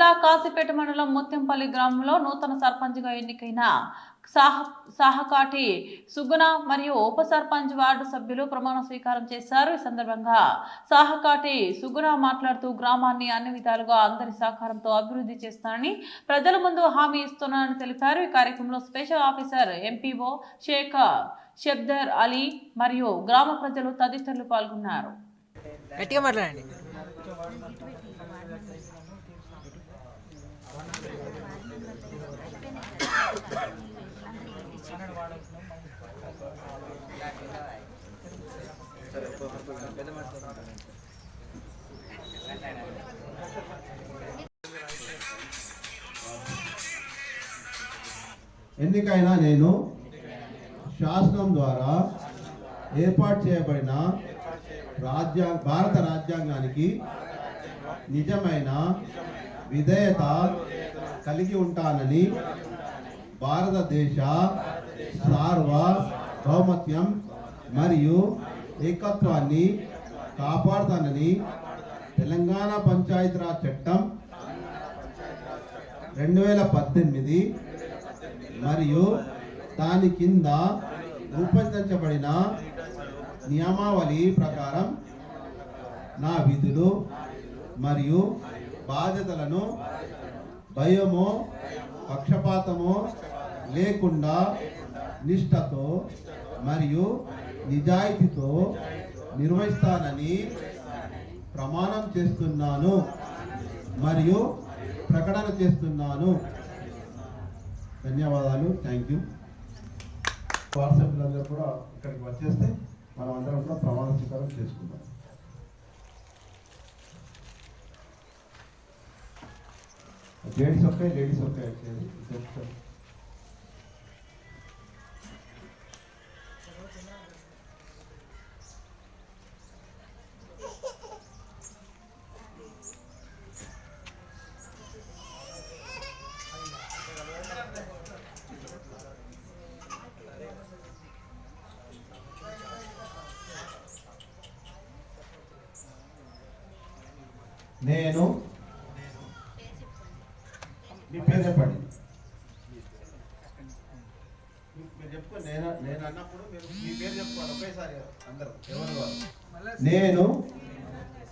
జిల్లా కాశీపేట మండలం ముత్యంపల్లి గ్రామంలో నూతన సర్పంచ్గా ఎన్నికైన సాహకాటి సుగుణ మరియు ఉప సర్పంచ్ వార్డు సభ్యులు ప్రమాణ స్వీకారం చేశారు. ఈ సందర్భంగా సాహకాటి సుగుణ మాట్లాడుతూ గ్రామాన్ని అన్ని విధాలుగా అందరి సహకారంతో అభివృద్ధి చేస్తానని ప్రజల ముందు హామీ ఇస్తున్నానని తెలిపారు. ఈ కార్యక్రమంలో special officer MPO Sheikh Shabdar Ali మరియు గ్రామ ప్రజలు తదితరులు పాల్గొన్నారు. ఎన్నికైన నేను శాసనం ద్వారా ఏర్పాటు చేయబడిన భారత రాజ్యాంగానికి నిజమైన విధేయత కలిగి ఉంటానని, భారతదేశ సార్వభౌమత్వం మరియు ఏకత్వాన్ని కాపాడుతానని తెలంగాణ పంచాయతీరాజ్ చట్టం 2018 మరియు దాని కింద రూపొందించబడిన నియమావళి ప్రకారం నా విధులు మరియు బాధ్యతలను భయమో పక్షపాతమో లేకుండా నిష్ఠతో మరియు నిజాయితీతో నిర్వహిస్తానని ప్రమాణం చేస్తున్నాను మరియు ప్రకటన చేస్తున్నాను. ధన్యవాదాలు. Thank you. వాట్సాప్లందరూ కూడా ఇక్కడికి వచ్చేస్తే మనం అందరం కూడా ప్రమాణ స్వీకారం చేసుకుందాం. లేడీస్ ఒకే వచ్చేది. నేను మీ పేరు చెప్పండి. మీరు చెప్పుకో. నేను అన్నప్పుడు మీరు మీ పేరు చెప్పుకోవాలి ఒకేసారి అందరూ. ఎవరు నేను